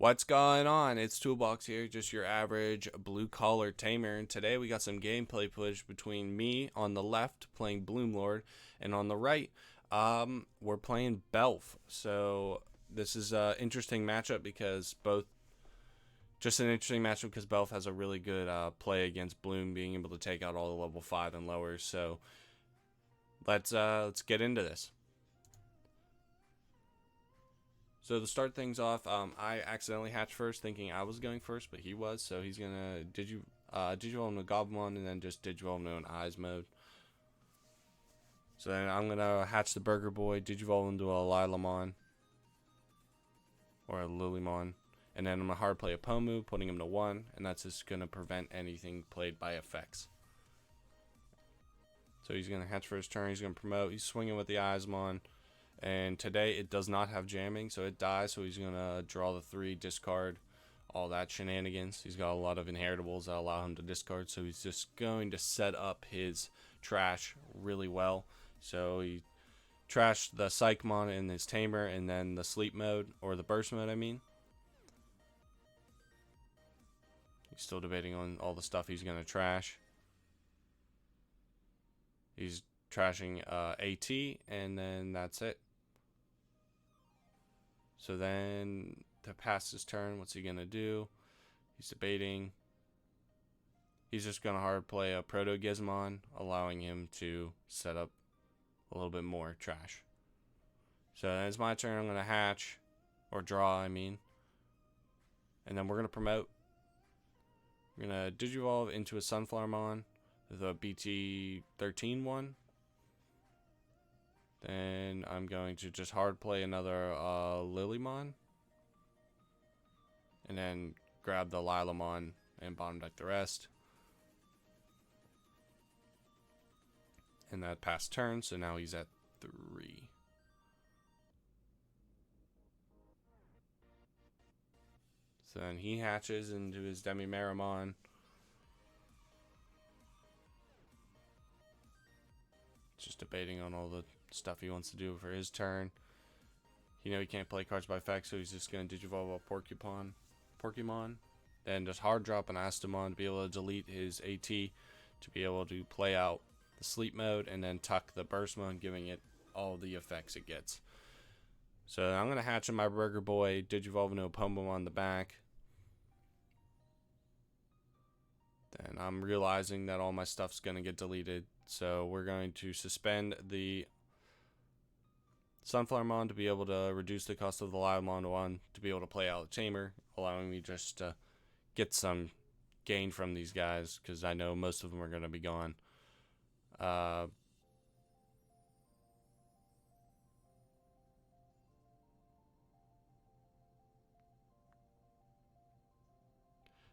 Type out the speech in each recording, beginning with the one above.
What's going on? It's Toolbox here, just your average blue collar tamer, and today we got some gameplay footage between me on the left playing Bloomlord, and on the right, we're playing Belph. So this is an interesting matchup because Belph has a really good play against Bloom, being able to take out all the level 5 and lowers. So let's get into this. So to start things off, I accidentally hatched first, thinking I was going first, but he was. So he's gonna digivolve into Goblimon and then just digivolve into an Eyes mode. So then I'm gonna hatch the Burger Boy, digivolve into a Lilamon or a Lilymon, and then I'm gonna hard play a Pomu, putting him to 1, and that's just gonna prevent anything played by effects. So he's gonna hatch for his turn. He's gonna promote. He's swinging with the Eyesmon. And today it does not have jamming, so it dies. So he's gonna draw the 3, discard, all that shenanigans. He's got a lot of inheritables that allow him to discard, so he's just going to set up his trash really well. So he trashed the Psychmon in his Tamer, and then the Sleep mode, or the Burst mode, I mean. He's still debating on all the stuff he's gonna trash. He's trashing AT, and then that's it. So then, to pass his turn, what's he going to do? He's debating. He's just going to hard play a Proto Gizmon, allowing him to set up a little bit more trash. So then it's my turn. I'm going to hatch, or draw, I mean. And then we're going to promote. We're going to Digivolve into a Sunflowermon, the BT13 one. Then I'm going to just hard play another Lilymon. And then grab the Lilamon and bottom deck the rest. And that passed turn, so now he's at 3. So then he hatches into his Demi-Maramon. Just debating on all the stuff he wants to do for his turn. You know he can't play cards by effect, so he's just going to Digivolve a Porcupine. Then just hard drop an Astamon to be able to delete his AT, to be able to play out the Sleep mode, and then tuck the Burst mode, giving it all the effects it gets. So I'm going to hatch in my Burger Boy, Digivolve into a Pombo on the back. Then I'm realizing that all my stuff's going to get deleted, so we're going to suspend the Sunflowermon to be able to reduce the cost of the Lilamon to 1, to be able to play out the Tamer, allowing me just to get some gain from these guys, because I know most of them are going to be gone.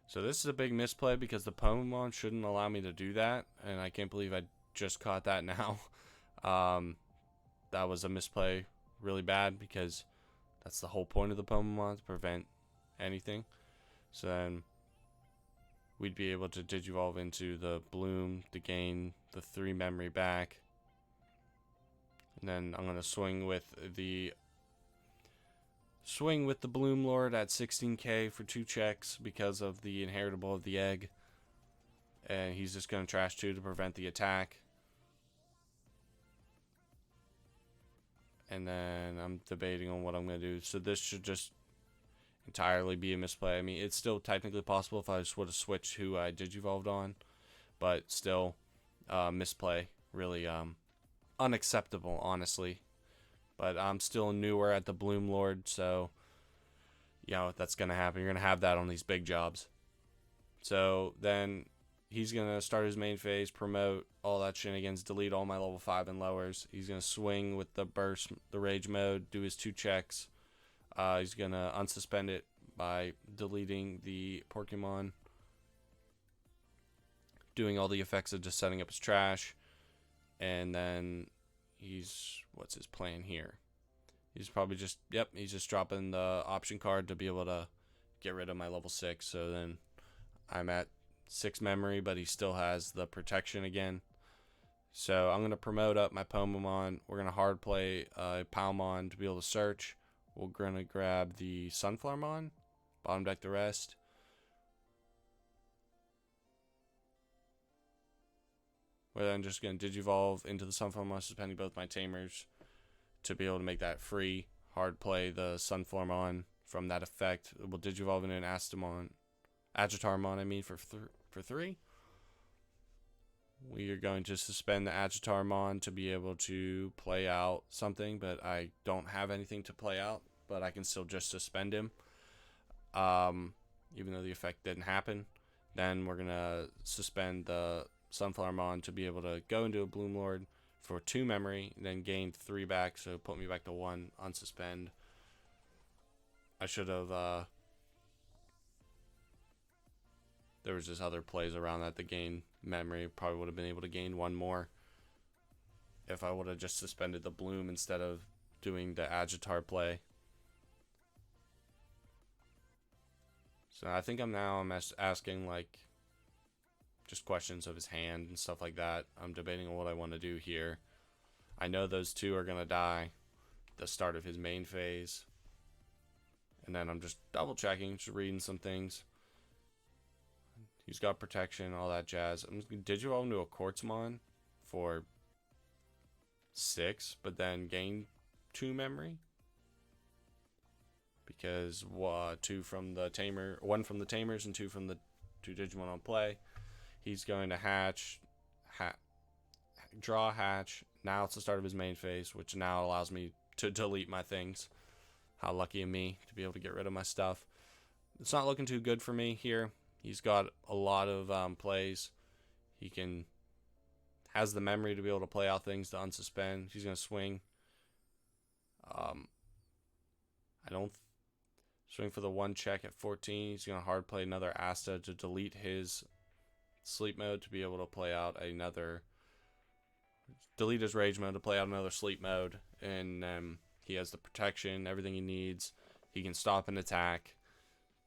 So this is a big misplay because the Pomon shouldn't allow me to do that, and I can't believe I just caught that now. That was a misplay, really bad, because that's the whole point of the Pomon, to prevent anything. So then we'd be able to Digivolve into the Bloom to gain the 3 memory back. And then I'm going to swing with the Bloomlord at 16k for 2 checks because of the inheritable of the egg. And he's just going to trash 2 to prevent the attack. And then I'm debating on what I'm going to do. So this should just entirely be a misplay. I mean, it's still technically possible if I just would have switched who I Digivolved on. But still, misplay. Really unacceptable, honestly. But I'm still newer at the Bloomlord, so you know that's going to happen. You're going to have that on these big jobs. So then he's going to start his main phase, promote all that shenanigans, delete all my level 5 and lowers. He's going to swing with the burst, the rage mode, do his 2 checks. He's going to unsuspend it by deleting the Pokemon, doing all the effects of just setting up his trash. And then what's his plan here? He's probably just, he's just dropping the option card to be able to get rid of my level 6. So then I'm at 6 memory, but he still has the protection again. So I'm going to promote up my Pomamon. We're going to hard play Palmon to be able to search. We're going to grab the Sunflowermon. Bottom deck the rest. We're then just going to Digivolve into the Sunflowermon, suspending both my Tamers to be able to make that free. Hard play the Sunflowermon from that effect. We'll Digivolve into an Agitarmon, I mean, for 3. We are going to suspend the Agitarmon to be able to play out something, but I don't have anything to play out, but I can still just suspend him, even though the effect didn't happen. Then we're going to suspend the Sunflowermon to be able to go into a Bloomlord for 2 memory, then gain 3 back, so put me back to 1, unsuspend. I should have, there was just other plays around that to gain memory. Probably would have been able to gain 1 more if I would have just suspended the Bloom instead of doing the Agitar play. So I think I'm asking like just questions of his hand and stuff like that. I'm debating on what I want to do here. I know those 2 are going to die at the start of his main phase. And then I'm just double checking, just reading some things. He's got protection, all that jazz. I'm just going to Digivolve into a Quartzmon for 6, but then gain 2 memory. Because 2 from the Tamer, 1 from the Tamers and 2 from the 2 Digimon on play. He's going to draw hatch. Now it's the start of his main phase, which now allows me to delete my things. How lucky of me to be able to get rid of my stuff. It's not looking too good for me here. He's got a lot of plays. He has the memory to be able to play out things to unsuspend. He's going to swing. I don't swing for the 1 check at 14. He's going to hard play another Asta to delete his sleep mode to be able to play out another, delete his rage mode to play out another sleep mode, and he has the protection, everything he needs. He can stop an attack,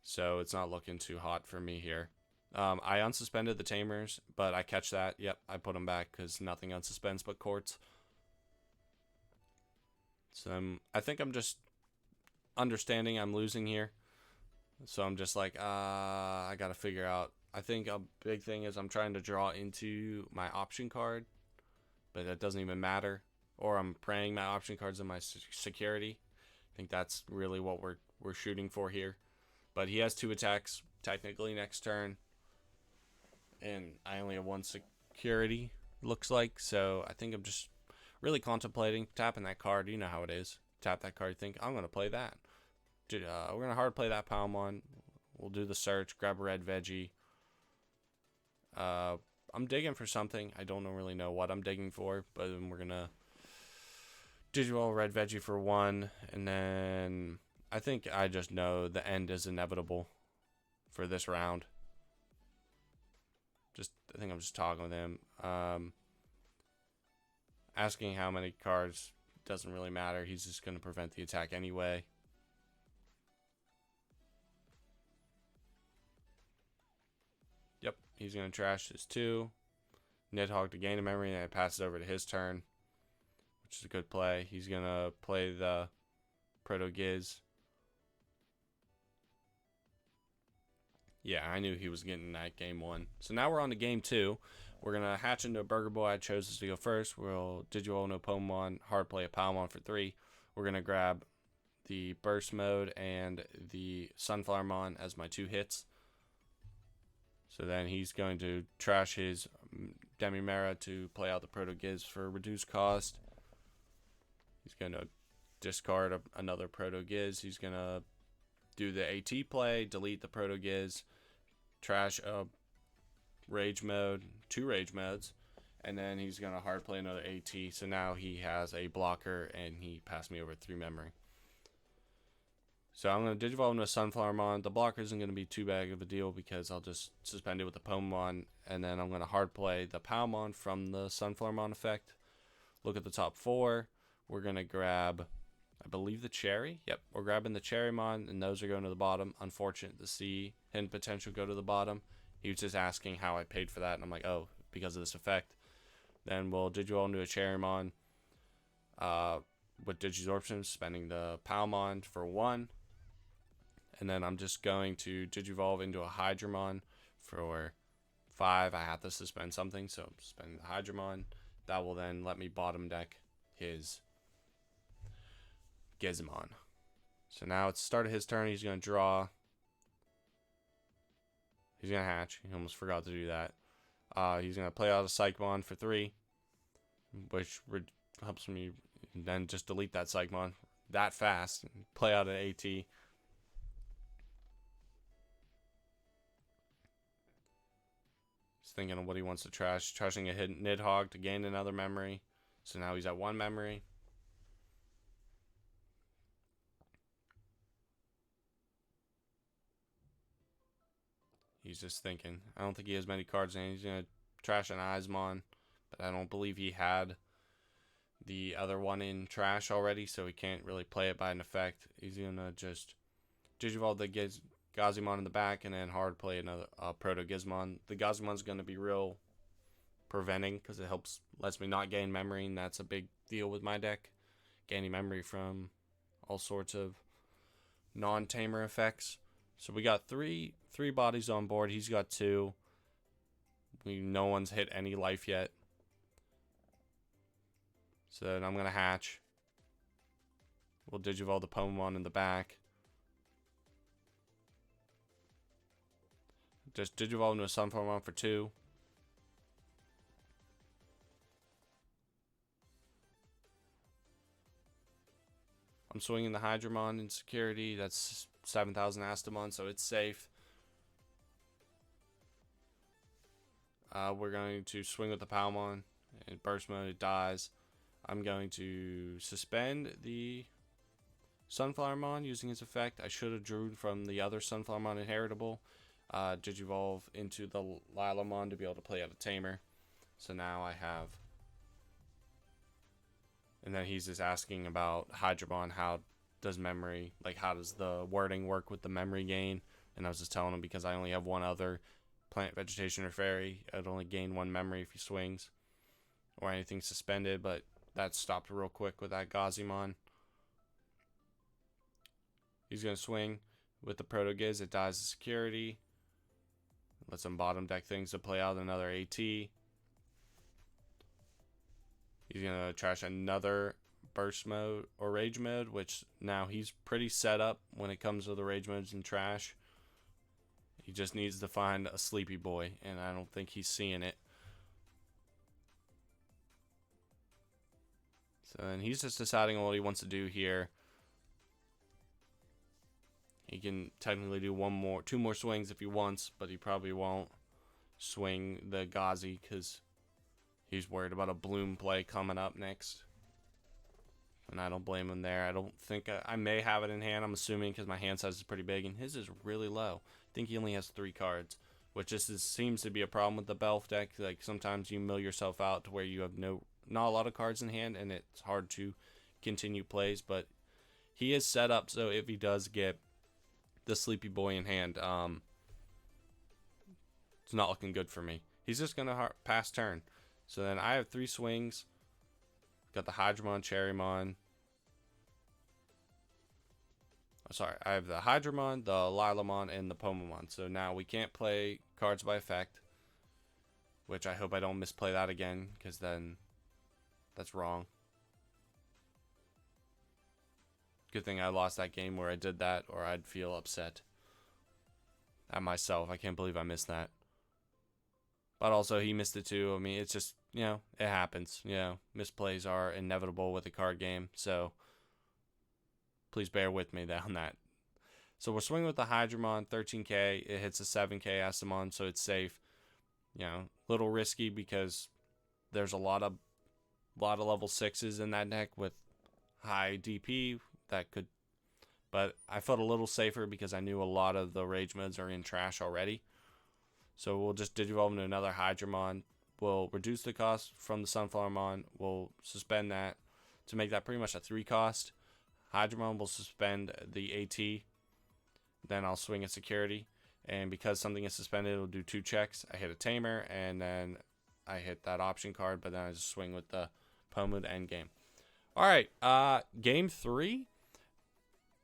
so it's not looking too hot for me here. I unsuspended the Tamers, but I catch that. Yep, I put them back because nothing unsuspends but Quartz. So I think I'm just understanding I'm losing here. So I'm just like, I gotta figure out. I think a big thing is I'm trying to draw into my option card, but that doesn't even matter. Or I'm praying my option cards in my security. I think that's really what we're shooting for here. But he has 2 attacks technically next turn, and I only have 1 security, looks like. So I think I'm just really contemplating tapping that card. You know how it is. Tap that card, think I'm gonna play that. We're gonna hard play that Palmon. We'll do the search, grab a red veggie. I'm digging for something. I don't really know what I'm digging for, but then we're gonna Digivolve red veggie for 1, and then I think I just know the end is inevitable for this round. I think I'm just talking with him. Asking how many cards doesn't really matter. He's just gonna prevent the attack anyway. Yep, he's going to trash his 2. Nidhogg to gain a memory, and I pass it over to his turn, which is a good play. He's going to play the Proto-Giz. Yeah, I knew he was getting that game 1. So now we're on to game 2. We're going to hatch into a Burger Boy. I chose this to go first. We'll Digivolve into a Pomon, hard play a Palmon for 3. We're going to grab the Burst Mode and the Sunflowermon as my 2 hits. So then he's going to trash his Demimera to play out the Proto-Giz for reduced cost. He's going to discard another Proto-Giz. He's going to do the AT play, delete the Proto-Giz, trash a Rage Mode, 2 Rage Modes, and then he's going to hard play another AT. So now he has a blocker, and he passed me over 3 memory. So I'm going to Digivolve into a Sunflowermon. The blocker isn't going to be too big of a deal because I'll just suspend it with the Pomon. And then I'm going to hard play the Palmon from the Sunflowermon effect. Look at the top 4. We're going to grab, I believe, the Cherry. Yep, we're grabbing the Cherrymon, and those are going to the bottom. Unfortunate to see Hidden Potential go to the bottom. He was just asking how I paid for that, and I'm like, oh, because of this effect. Then we'll Digivolve into a Cherrymon with Digisorption, spending the Palmon for 1. and then I'm just going to Digivolve into a Hydramon for 5. I have to suspend something, so suspend the Hydramon. That will then let me bottom deck his Gizmon. So now it's the start of his turn. He's going to draw. He's going to hatch. He almost forgot to do that. He's going to play out a Psychmon for 3, which helps me then just delete that Psychmon that fast and play out an AT. He's thinking of what he wants to trash. Trashing a hidden Nidhogg to gain another memory. So now he's at 1 memory. He's just thinking. I don't think he has many cards in. He's going to trash an Eismon, but I don't believe he had the other one in trash already, so he can't really play it by an effect. He's going to just Digivolve the Gazimon in the back and then hard play another Proto Gizmon. The Gazimon's going to be real preventing because it lets me not gain memory, and that's a big deal with my deck. Gaining memory from all sorts of non-tamer effects. So we got three bodies on board. He's got 2. No one's hit any life yet. So then I'm going to hatch. We'll Digivolve the Belphemon in the back. Just Digivolve into a Sunflowermon for 2. I'm swinging the Hydramon in security. That's 7,000 Astamon, so it's safe. We're going to swing with the Palmon. In burst mode, it dies. I'm going to suspend the Sunflowermon using its effect. I should have drew from the other Sunflowermon inheritable. Digivolve into the Lilamon to be able to play out a Tamer. So now I have... And then he's just asking about Hydramon. How does memory... how does the wording work with the memory gain? And I was just telling him because I only have one other plant, vegetation, or fairy. I'd only gain 1 memory if he swings. Or anything suspended, but that stopped real quick with that Gazimon. He's going to swing with the Proto Giz. It dies to security. Lets him bottom deck things to play out another AT. He's going to trash another burst mode or rage mode, which now he's pretty set up when it comes to the rage modes and trash. He just needs to find a sleepy boy, and I don't think he's seeing it. So then he's just deciding on what he wants to do here. He can technically do 2 more swings if he wants, but he probably won't swing the Gazi because he's worried about a Bloom play coming up next. And I don't blame him there. I don't think I may have it in hand. I'm assuming because my hand size is pretty big, and his is really low. I think he only has 3 cards, which just seems to be a problem with the Belph deck. Like sometimes you mill yourself out to where you have not a lot of cards in hand, and it's hard to continue plays. But he is set up so if he does get the sleepy boy in hand, it's not looking good for me. He's just gonna pass turn. So then I have 3 swings. Got the Hydramon, Cherrymon. Oh, sorry, I have the Hydramon, the Lilamon, and the Belphemon. So now we can't play cards by effect, which I hope I don't misplay that again, because then that's wrong. Good thing I lost that game where I did that, or I'd feel upset at myself. I can't believe I missed that. But also, he missed it too. I mean, it's just, it happens. Misplays are inevitable with a card game. So, please bear with me on that. So, we're swinging with the Hydramon, 13k. It hits a 7k Astamon, so it's safe. Little risky because there's a lot of level 6s in that deck with high DP that could... But I felt a little safer because I knew a lot of the rage modes are in trash already. So we'll just Digivolve into another Hydramon. We'll reduce the cost from the Sunflowermon. We'll suspend that to make that pretty much a 3 cost. Hydramon will suspend the AT. Then I'll swing a security. And because something is suspended, it'll do 2 checks. I hit a Tamer, and then I hit that option card, but then I just swing with the Pomu to end game. Alright, game 3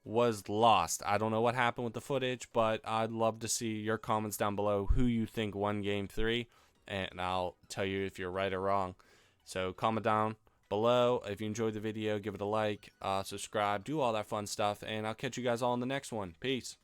was lost. I don't know what happened with the footage, but I'd love to see your comments down below who you think won Game 3, and I'll tell you if you're right or wrong. So comment down below. If you enjoyed the video, give it a like, subscribe, do all that fun stuff, and I'll catch you guys all in the next one. Peace.